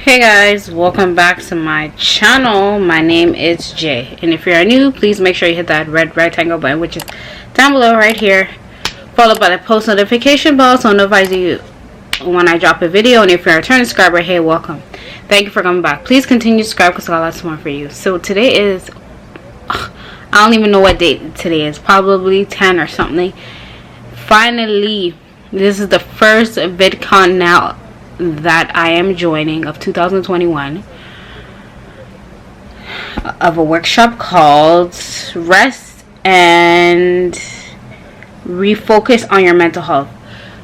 Hey guys, welcome back to my channel. My name is Jay, and if you're new, please make sure you hit that red rectangle button, which is down below right here, followed by the post notification bell so it notifies you when I drop a video. And if you're a returning subscriber, hey, welcome. Thank you for coming back. Please continue to subscribe because I got lots more for you. So today is, I don't even know what date today is, probably 10 or something. Finally, this is the first VidCon now that I am joining of 2021 of a workshop called Rest and Refocus on Your Mental Health.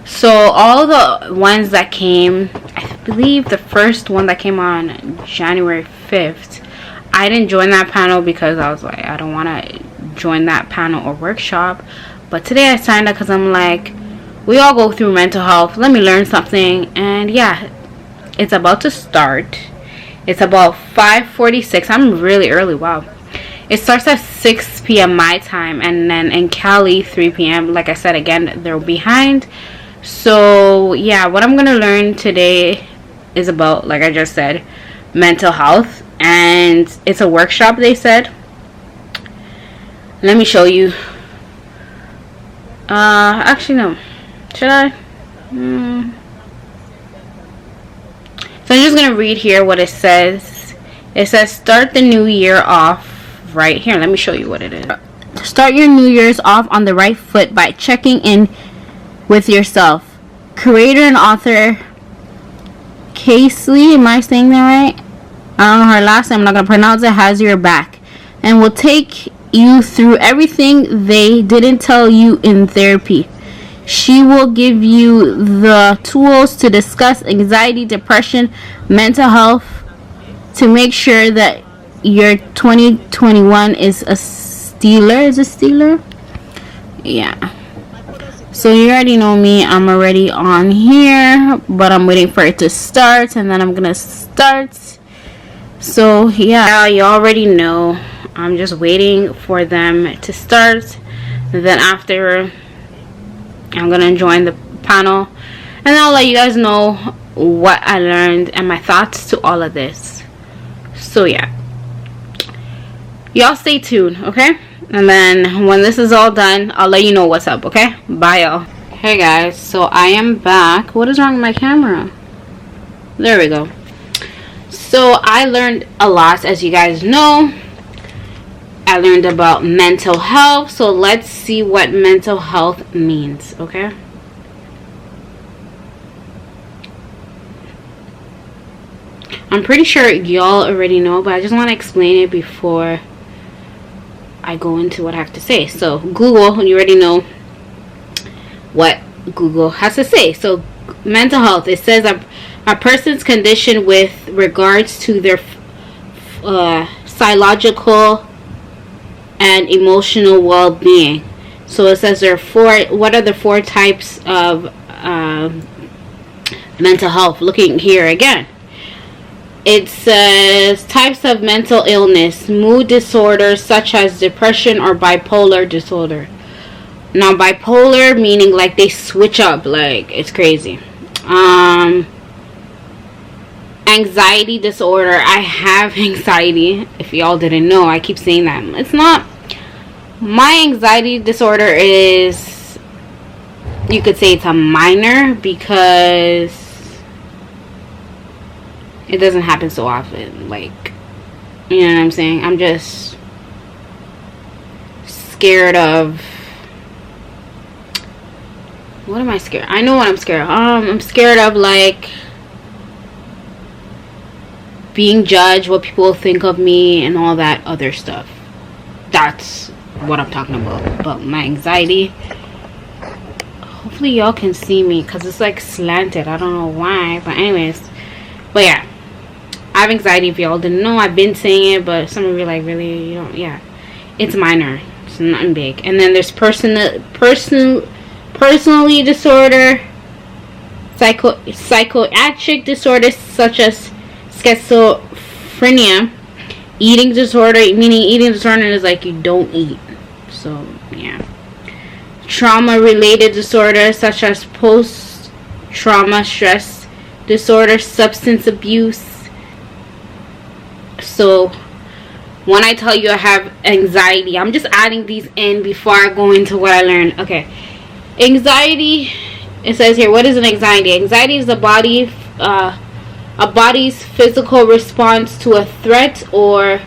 So all the ones that came, I believe the first one that came on January 5th, I didn't join that panel because I was like, I don't want to join that panel or workshop. But today I signed up because I'm like, we all go through mental health. Let me learn something. And yeah, it's about to start. It's about 5:46. I'm really early. Wow. It starts at 6 p.m. my time. And then in Cali, 3 p.m. Like I said, again, they're behind. So yeah, what I'm going to learn today is about, like I just said, mental health. And it's a workshop, they said. Let me show you. Actually, no. Should I? So I'm just going to read here what it says. It says, start the new year off right here. Let me show you what it is. Start your new year's off on the right foot by checking in with yourself. Creator and author Casey, am I saying that right? I don't know her last name. I'm not going to pronounce it. Has your back. And will take you through everything they didn't tell you in therapy. She will give you the tools to discuss anxiety, depression, mental health to make sure that your 2021 is a stealer. Is a stealer? Yeah. So you already know me. I'm already on here, but I'm waiting for it to start, and then I'm going to start. So yeah, you already know. I'm just waiting for them to start. And then after, I'm going to join the panel, and then I'll let you guys know what I learned and my thoughts to all of this. So yeah, y'all stay tuned, okay? And then when this is all done, I'll let you know what's up, okay? Bye, y'all. Hey guys, so I am back. What is wrong with my camera? There we go. So I learned a lot, as you guys know. I learned about mental health, so let's see what mental health means, okay? I'm pretty sure y'all already know, but I just want to explain it before I go into what I have to say. So Google, you already know what Google has to say. So mental health, it says a person's condition with regards to their psychological and emotional well-being. So it says there are four. What are the four types of mental health? Looking here again, it says types of mental illness: mood disorders such as depression or bipolar disorder. Now bipolar meaning like they switch up, like it's crazy. Anxiety disorder. I have anxiety. If y'all didn't know, I keep saying that. It's not. My anxiety disorder is, you could say it's a minor because it doesn't happen so often. Like, you know what I'm saying? I'm just scared of. What am I scared? I know what I'm scared of. I'm scared of like being judged, what people will think of me, and all that other stuff. That's what I'm talking about my anxiety. Hopefully y'all can see me because it's like slanted. I don't know why, but anyways. But yeah, I have anxiety. If y'all didn't know, I've been saying it, but some of you like, really, you don't. Yeah, it's minor. It's nothing big. And then there's personality disorder, psychiatric disorders such as schizophrenia, eating disorder, meaning eating disorder is like you don't eat. So yeah, trauma related disorders such as post trauma stress disorder, substance abuse, So when I tell you I have anxiety, I'm just adding these in before I go into what I learned. Okay, anxiety, it says here, what is an anxiety? Anxiety is a body's physical response to a threat or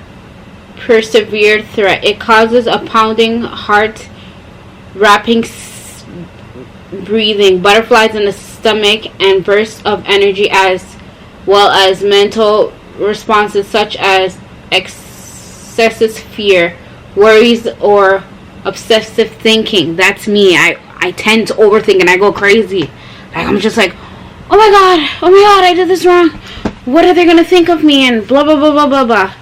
persevered threat. It causes a pounding heart, rapid breathing, butterflies in the stomach, and bursts of energy, as well as mental responses such as excessive fear, worries, or obsessive thinking. That's me. I tend to overthink and I go crazy. Like, I'm just like, oh my god, I did this wrong. What are they gonna think of me? And blah blah blah blah blah blah.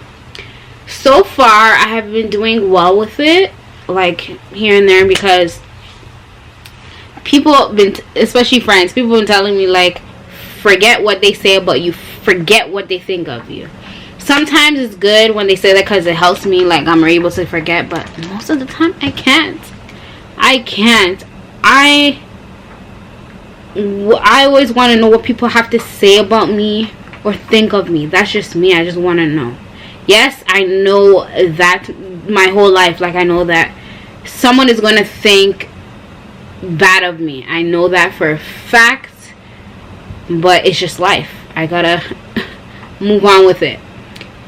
So far, I have been doing well with it, like here and there, because people been, especially friends, people been telling me, like, forget what they say about you, forget what they think of you. Sometimes it's good when they say that because it helps me, like, I'm able to forget, but most of the time I can't. I always want to know what people have to say about me or think of me. That's just me. I just want to know. Yes, I know that my whole life, like, I know that someone is going to think bad of me. I know that for a fact, but it's just life. I gotta move on with it.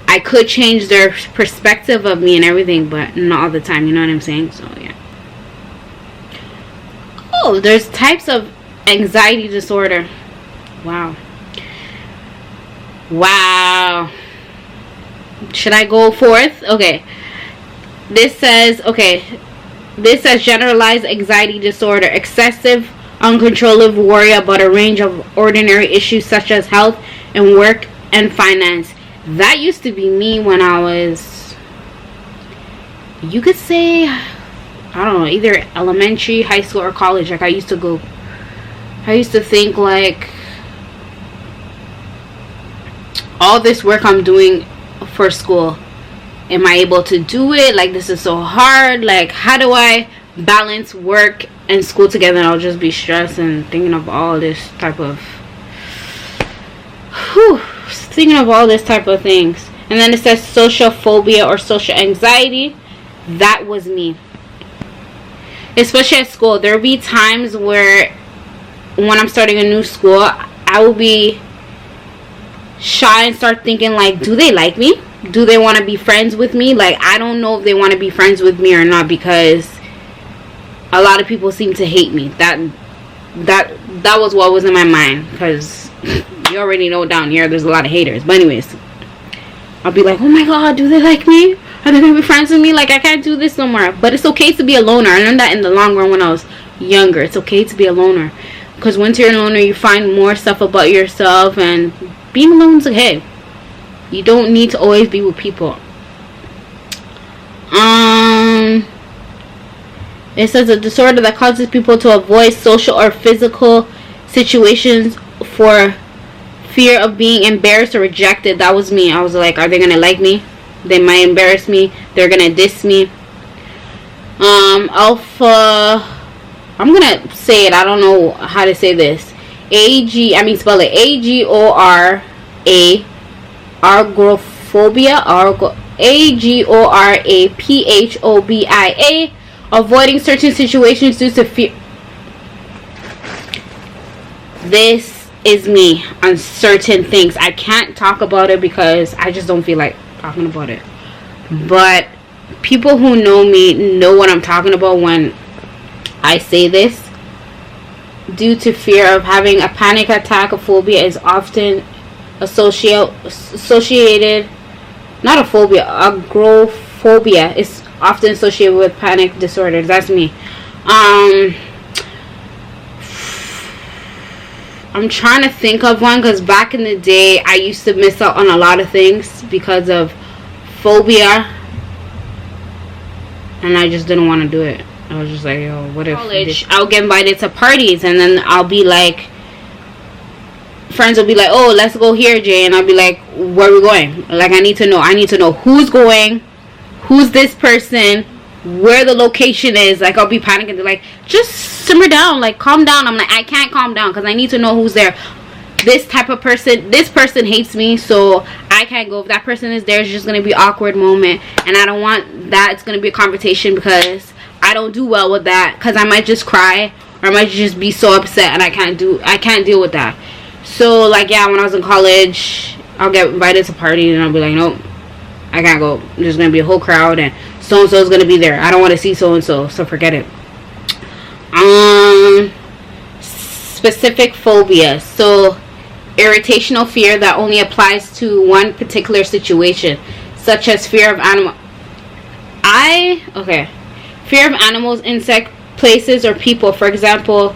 I could change their perspective of me and everything, but not all the time, you know what I'm saying? So yeah. Oh, there's types of anxiety disorder. Wow. Should I go forth? Okay. This says generalized anxiety disorder, excessive, uncontrollable worry about a range of ordinary issues such as health and work and finance. That used to be me when I was, you could say, I don't know, either elementary, high school, or college. Like, I used to think, like, all this work I'm doing for school, am I able to do it? Like, this is so hard. Like, how do I balance work and school together? And I'll just be stressed and thinking of all this type of things. And then it says social phobia or social anxiety. That was me, especially at school. There'll be times where when I'm starting a new school, I will be shy and start thinking, like, do they like me? Do they want to be friends with me? Like, I don't know if they want to be friends with me or not, because a lot of people seem to hate me. That was what was in my mind, because you already know down here there's a lot of haters. But anyways, I'll be like, oh my god, do they like me? Are they gonna be friends with me? Like, I can't do this no more. But it's okay to be a loner. I learned that in the long run when I was younger. It's okay to be a loner, because once you're a loner, you find more stuff about yourself, and being alone is okay. You don't need to always be with people. It says a disorder that causes people to avoid social or physical situations for fear of being embarrassed or rejected. That was me. I was like, are they gonna like me? They might embarrass me. They're gonna diss me. Alpha, I'm gonna say it. I don't know how to say this. Spell it AGORA. Agoraphobia, AGORAPHOBIA, avoiding certain situations due to fear. This is me on certain things. I can't talk about it because I just don't feel like talking about it. But people who know me know what I'm talking about when I say this. Due to fear of having a panic attack, a phobia is often associated, not a phobia, agoraphobia is often associated with panic disorders. That's me. I'm trying to think of one, because back in the day I used to miss out on a lot of things because of phobia, and I just didn't want to do it. I was just like, yo, what if college, I'll get invited to parties, and then I'll be like, friends will be like, oh, let's go here, Jay, and I'll be like, where are we going? Like, I need to know who's going, who's this person, where the location is. Like, I'll be panicking. They're like, just simmer down, like, calm down. I'm like, I can't calm down because I need to know who's there. this type of person, this person hates me, so I can't go. If that person is there, it's just gonna be an awkward moment, and I don't want that. It's gonna be a confrontation because I don't do well with that, because I might just cry, or I might just be so upset, and I can't deal with that. So like, yeah, when I was in college, I'll get invited to parties and I'll be like, nope, I can't go. There's gonna be a whole crowd and so and so is gonna be there. I don't want to see so and so, so forget it. Specific phobias. So irritational fear that only applies to one particular situation, such as fear of fear of animals, insect, places, or people. For example,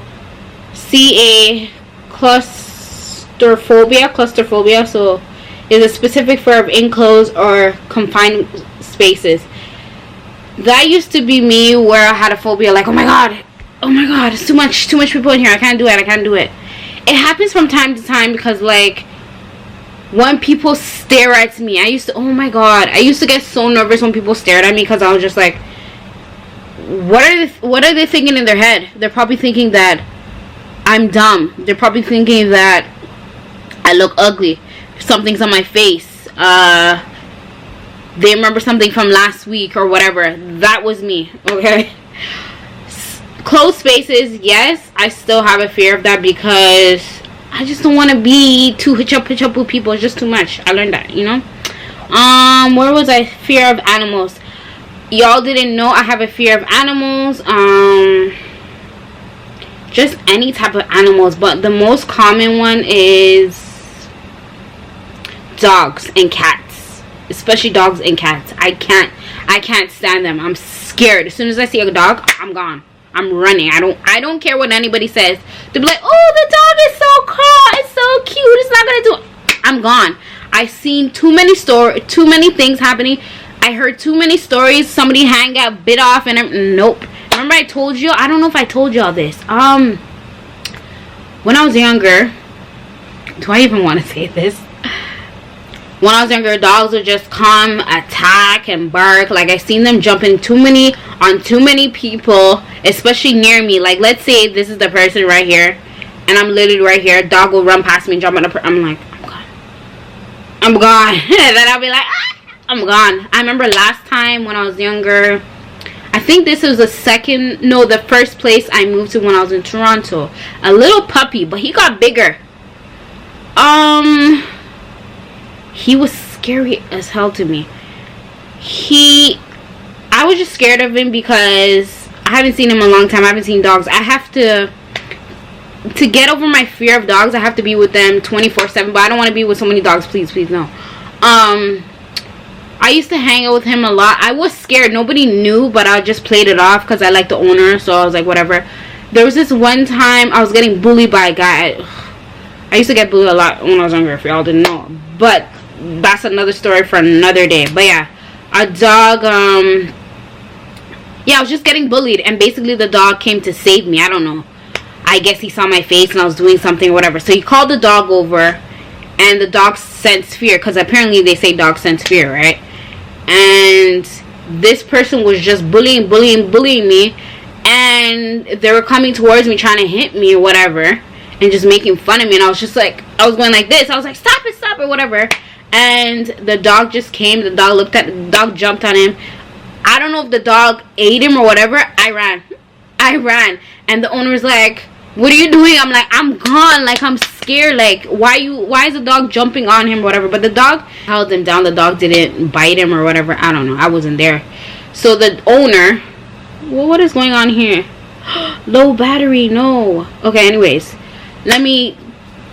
claustrophobia, so is a specific fear of enclosed or confined spaces. That used to be me, where I had a phobia, like, oh my god, it's too much people in here, I can't do it. It happens from time to time because, like, when people stare at me, I used to get so nervous when people stared at me, because I was just like, what are they thinking in their head? They're probably thinking that I'm dumb. They're probably thinking that I look ugly. Something's on my face. They remember something from last week or whatever. That was me, okay? Closed spaces, yes, I still have a fear of that, because I just don't want to be too hitch up with people. It's just too much. I learned that, you know? Where was I? Fear of animals. Y'all didn't know I have a fear of animals. Just any type of animals, but the most common one is dogs and cats, especially dogs and cats. I can't stand them. I'm scared. As soon as I see a dog, I'm gone. I'm running. I don't care what anybody says. They'll be like, oh, the dog is so cool, it's so cute, it's not gonna do it. I'm gone. I've seen too many things happening. I heard too many stories. Somebody got bit off, and nope. Remember I told you? I don't know if I told you all this. When I was younger, do I even want to say this? When I was younger, dogs would just come, attack, and bark. Like, I seen them jumping on too many people, especially near me. Like, let's say this is the person right here, and I'm literally right here. A dog will run past me and jump on I'm like, I'm gone. Then I'll be like, I'm gone. I remember last time when I was younger, I think this was the first place I moved to when I was in Toronto. A little puppy, but he got bigger. He was scary as hell to me. I was just scared of him because I haven't seen him in a long time. I haven't seen dogs. I have to get over my fear of dogs, I have to be with them 24/7. But I don't want to be with so many dogs. Please no. I used to hang out with him a lot. I was scared. Nobody knew, but I just played it off because I liked the owner. So I was like, whatever. There was this one time I was getting bullied by a guy. I used to get bullied a lot when I was younger, if y'all didn't know. But that's another story for another day. But yeah, a dog, yeah, I was just getting bullied. And basically the dog came to save me. I don't know. I guess he saw my face and I was doing something or whatever. So he called the dog over. And the dog sensed fear. Because apparently they say dogs sense fear, right? And this person was just bullying me. And they were coming towards me, trying to hit me or whatever. And just making fun of me. And I was just like, I was going like this. I was like, stop it, or whatever. And the dog just came. The dog jumped on him. I don't know if the dog ate him or whatever. I ran. And the owner was like, what are you doing? I'm like, I'm gone. Like, I'm scared. Like, why is the dog jumping on him or whatever? But the dog held him down. The dog didn't bite him or whatever. I don't know. I wasn't there. So the owner, well, what is going on here? Low battery. No. Okay, anyways. Let me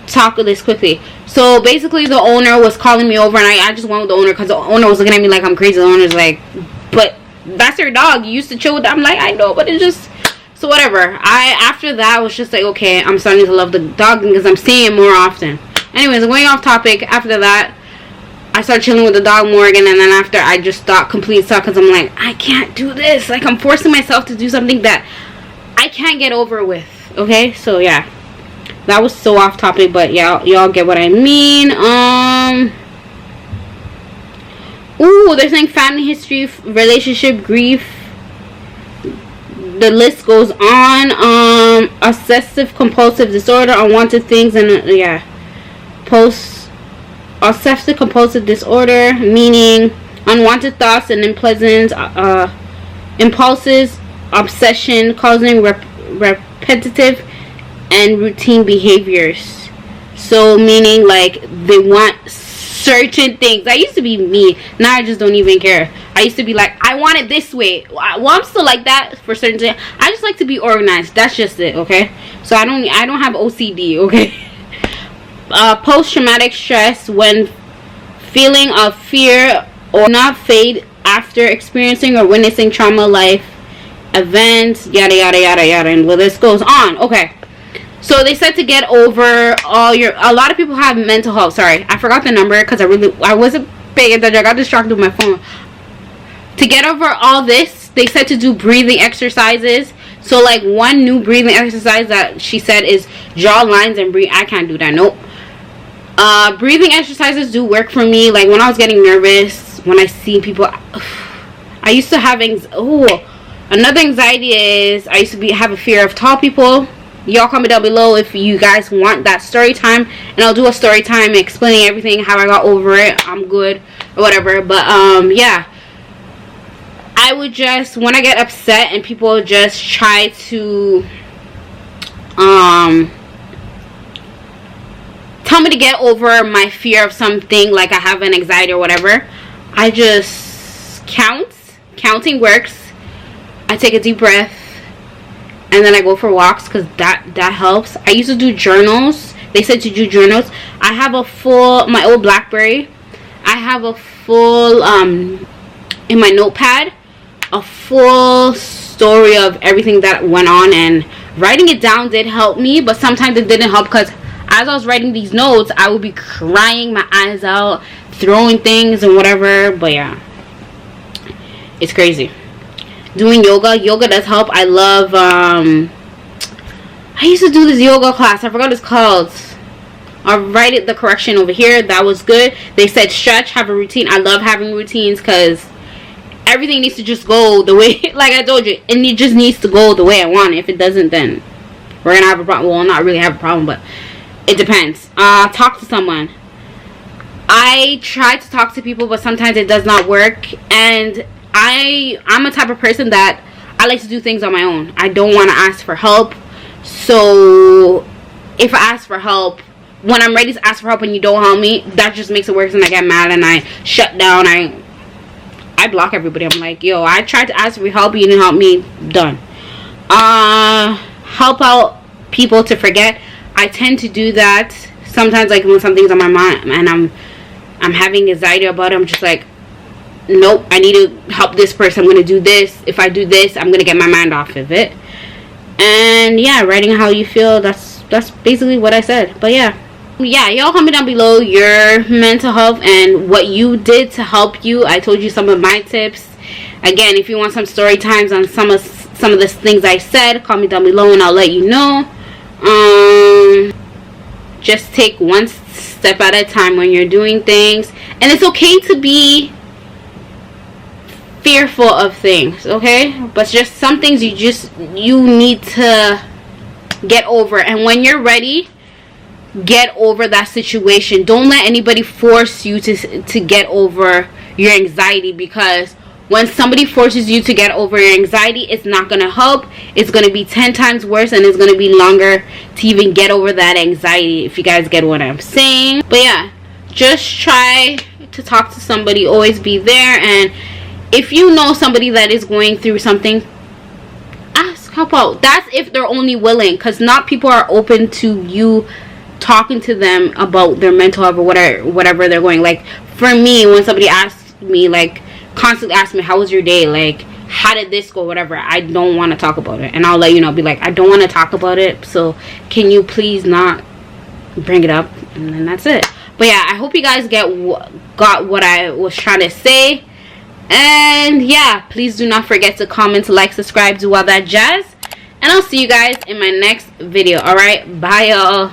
talk this quickly. So basically the owner was calling me over, and I just went with the owner because the owner was looking at me like I'm crazy. The owner's like, but that's your dog. You used to chill with that. I'm like, I know, but it's just... So whatever. After that, I was just like, okay, I'm starting to love the dog because I'm seeing it more often. Anyways, going off topic. After that, I started chilling with the dog more again, and then after, I just stopped, complete stop, because I'm like, I can't do this. Like, I'm forcing myself to do something that I can't get over with. Okay, so yeah, that was so off topic, but y'all get what I mean. Ooh, they're saying family history, relationship, grief. The list goes on. Obsessive compulsive disorder, unwanted things, and yeah. obsessive compulsive disorder, meaning unwanted thoughts and unpleasant impulses, obsession, causing repetitive and routine behaviors. So meaning like they want certain things. That used to be me. Now I just don't even care. I used to be like, I want it this way. Well, I'm still like that for certain things. I just like to be organized. That's just it, okay? So I don't have OCD, okay? Post-traumatic stress, when feeling of fear or not fade after experiencing or witnessing trauma life events, yada yada yada yada, and the list goes on. Okay, so they said to get over all your, a lot of people have mental health. Sorry, I forgot the number because I wasn't paying attention. I got distracted with my phone. To get over all this, they said to do breathing exercises. So like one new breathing exercise that she said is draw lines and breathe. I can't do that. Nope. Breathing exercises do work for me. Like when I was getting nervous, when I see people, I used to have another anxiety is I used to have a fear of tall people. Y'all comment down below if you guys want that story time, and I'll do a story time explaining everything, how I got over it. I'm good or whatever. But yeah, I would just, when I get upset and people just try to tell me to get over my fear of something, like I have an anxiety or whatever, I just counting works. I take a deep breath and then I go for walks, because that helps. I used to do journals. They said to do journals. I have my old BlackBerry, I have a full in my notepad, a full story of everything that went on, and writing it down did help me, but sometimes it didn't help, because as I was writing these notes, I would be crying my eyes out, throwing things and whatever. But yeah, it's crazy. Doing yoga does help. I love I used to do this yoga class. I forgot what it's called. I'll write it the correction over here. That was good. They said stretch, have a routine. I love having routines, because everything needs to just go the way, like I told you, it just needs to go the way I want it. If it doesn't, then we're gonna have a problem. Well, not really have a problem, but it depends. Talk to someone. I try to talk to people, but sometimes it does not work. And I'm a type of person that I like to do things on my own. I don't want to ask for help. So if I ask for help, when I'm ready to ask for help and you don't help me, that just makes it worse, and I get mad and I shut down. I block everybody. I'm like, yo, I tried to ask for help, you didn't help me, done. Help out people to forget. I tend to do that sometimes, like when something's on my mind and I'm having anxiety about it. I'm just like, nope, I need to help this person. I'm gonna do this. If I do this, I'm gonna get my mind off of it. And yeah, writing how you feel. That's basically what I said. But yeah, y'all comment down below your mental health and what you did to help you. I told you some of my tips. Again, if you want some story times on some of the things I said, comment down below and I'll let you know. Just take one step at a time when you're doing things, and it's okay to be fearful of things, okay? But just some things you need to get over, and when you're ready, get over that situation. Don't let anybody force you to get over your anxiety, because when somebody forces you to get over your anxiety, it's not going to help. It's going to be 10 times worse, and it's going to be longer to even get over that anxiety, if you guys get what I'm saying. But yeah, just try to talk to somebody. Always be there. And if you know somebody that is going through something, ask help out. That's if they're only willing, because not people are open to you talking to them about their mental health or whatever they're going. Like for me, when somebody asks me, like constantly ask me, how was your day, like how did this go, whatever, I don't want to talk about it, and I'll let you know, be like, I don't want to talk about it, so can you please not bring it up, and then that's it. But yeah, I hope you guys got what I was trying to say. And yeah, please do not forget to comment, like, subscribe, do all that jazz, and I'll see you guys in my next video. All right, bye y'all.